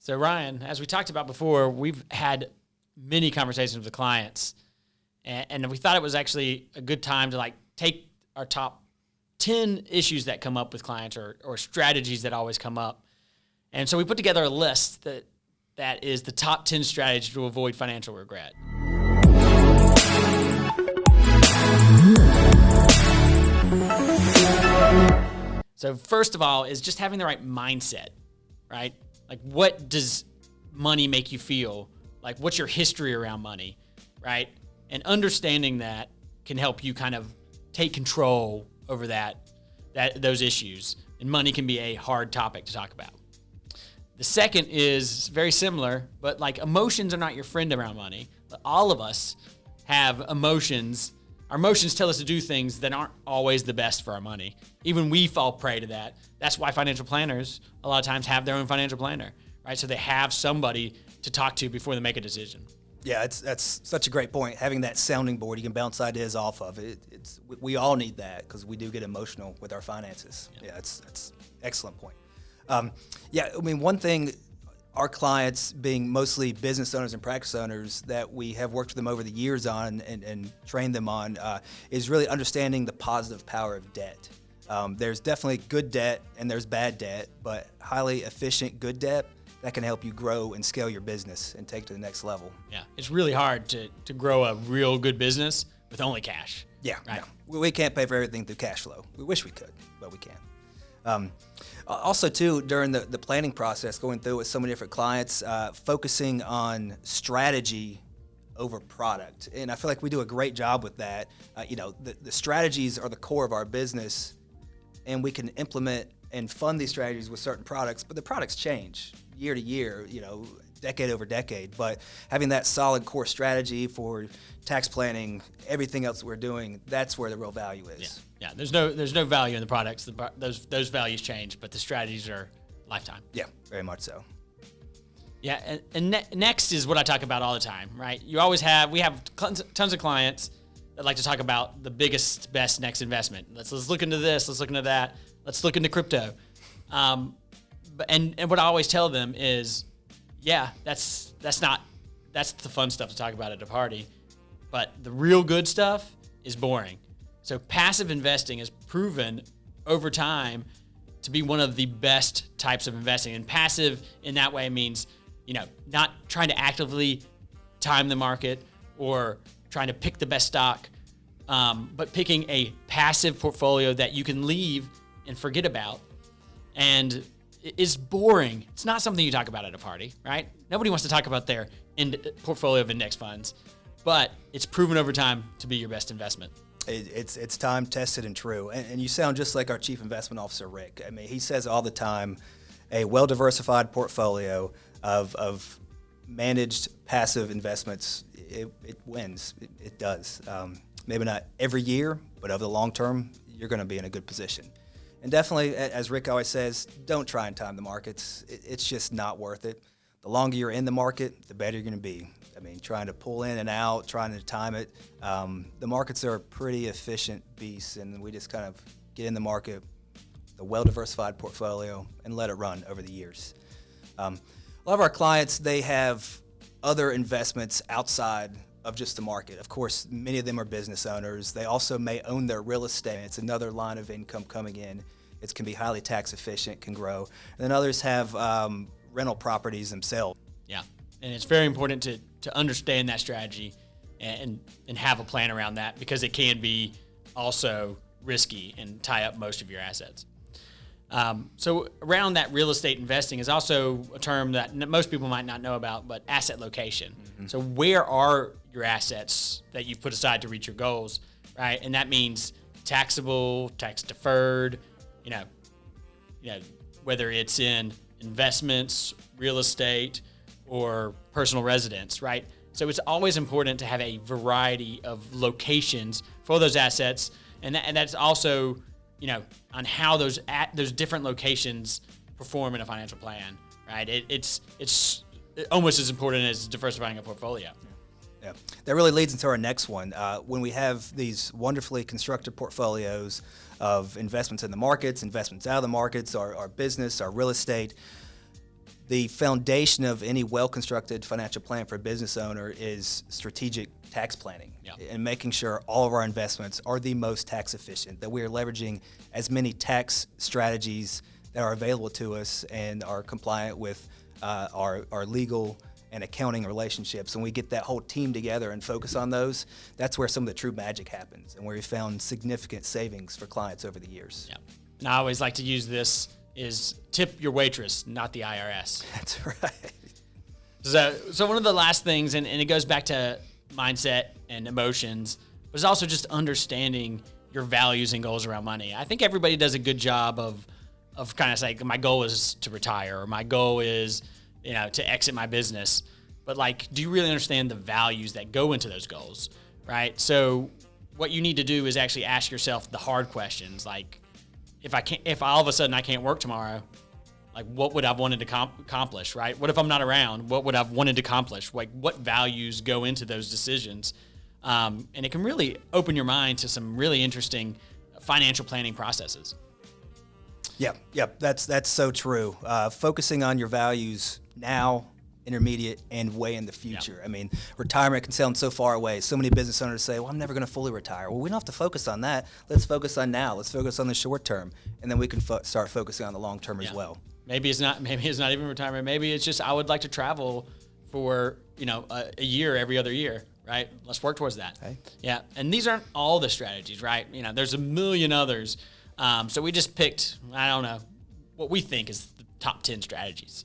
So Ryan, as we talked about before, we've had many conversations with clients, and we thought it was actually a good time to take our top 10 issues that come up with clients or strategies that always come up. And so we put together a list that is the top 10 strategies to avoid financial regret. So first of all is just having the right mindset, right? Like, what does money make you feel? Like, what's your history around money, right? And understanding that can help you kind of take control over those issues. And money can be a hard topic to talk about. The second is very similar, but emotions are not your friend around money. All of us have emotions. Our emotions tell us to do things that aren't always the best for our money. Even we fall prey to that. That's why financial planners a lot of times have their own financial planner, right? So they have somebody to talk to before they make a decision. Yeah, that's such a great point. Having that sounding board you can bounce ideas off of. We all need that because we do get emotional with our finances. Yeah, that's excellent point. One thing our clients, being mostly business owners and practice owners, that we have worked with them over the years on and trained them on is really understanding the positive power of debt. There's definitely good debt and there's bad debt, but highly efficient good debt that can help you grow and scale your business and take it to the next level. Yeah, it's really hard to grow a real good business with only cash. Yeah, right. No. We can't pay for everything through cash flow. We wish we could, but we can't. Also, too, during the planning process, going through with so many different clients, focusing on strategy over product. And I feel like we do a great job with that. The strategies are the core of our business, and we can implement and fund these strategies with certain products, but the products change year to year, decade over decade. But having that solid core strategy for tax planning, everything else we're doing, that's where the real value is. Yeah. There's no value in the products. Those values change, but the strategies are lifetime. Yeah, very much so. Yeah, and next is what I talk about all the time, right? We have tons of clients that like to talk about the biggest, best next investment. Let's look into this. Let's look into that. Let's look into crypto. And what I always tell them is, yeah, that's the fun stuff to talk about at a party, but the real good stuff is boring. So passive investing is proven over time to be one of the best types of investing. And passive in that way means, not trying to actively time the market or trying to pick the best stock, but picking a passive portfolio that you can leave and forget about. And it's boring. It's not something you talk about at a party, right? Nobody wants to talk about their portfolio of index funds, but it's proven over time to be your best investment. It's time tested and true. And you sound just like our Chief Investment Officer, Rick. I mean, he says all the time, a well-diversified portfolio of managed passive investments, it wins. It does. Maybe not every year, but over the long term, you're going to be in a good position. And definitely, as Rick always says, don't try and time the markets. It's just not worth it. The longer you're in the market, the better you're going to be. I mean, trying to pull in and out, trying to time it. The markets are a pretty efficient beast, and we just kind of get in the market, the well-diversified portfolio, and let it run over the years. A lot of our clients, they have other investments outside of just the market. Of course, many of them are business owners. They also may own their real estate. It's another line of income coming in. It can be highly tax efficient, can grow. And then others have rental properties themselves. Yeah, and it's very important to understand that strategy and have a plan around that, because it can be also risky and tie up most of your assets. So around that, real estate investing is also a term that most people might not know about, but asset location. Mm-hmm. So where are your assets that you've put aside to reach your goals, right? And that means taxable, tax deferred, whether it's in investments, real estate, or personal residence, right? So it's always important to have a variety of locations for those assets, and that's also, on how those different locations perform in a financial plan, right? It's almost as important as diversifying a portfolio. Yeah, that really leads into our next one. When we have these wonderfully constructed portfolios of investments in the markets, investments out of the markets, our business, our real estate, the foundation of any well-constructed financial plan for a business owner is strategic tax planning and making sure all of our investments are the most tax efficient, that we are leveraging as many tax strategies that are available to us and are compliant with our legal and accounting relationships. And we get that whole team together and focus on those. That's where some of the true magic happens and where we found significant savings for clients over the years. Yeah. And I always like to use this is tip your waitress, not the IRS. That's right. So one of the last things, and it goes back to mindset and emotions, but it's also just understanding your values and goals around money. I think everybody does a good job of kind of saying, my goal is to retire, or my goal is, to exit my business. But like, do you really understand the values that go into those goals, right? So what you need to do is actually ask yourself the hard questions, like, if all of a sudden I can't work tomorrow, like what would I've wanted to accomplish, right? What if I'm not around? What would I've wanted to accomplish? Like what values go into those decisions? And it can really open your mind to some really interesting financial planning processes. Yep. That's so true. Focusing on your values now, intermediate, and way in the future. Yep. I mean, retirement can sound so far away. So many business owners say, well, I'm never going to fully retire. Well, we don't have to focus on that. Let's focus on now. Let's focus on the short term. And then we can start focusing on the long term as well. Maybe it's not even retirement. Maybe it's just, I would like to travel for, a year every other year, right? Let's work towards that. Okay. Yeah. And these aren't all the strategies, right? There's a million others. So we just picked, I don't know, what we think is the top 10 strategies.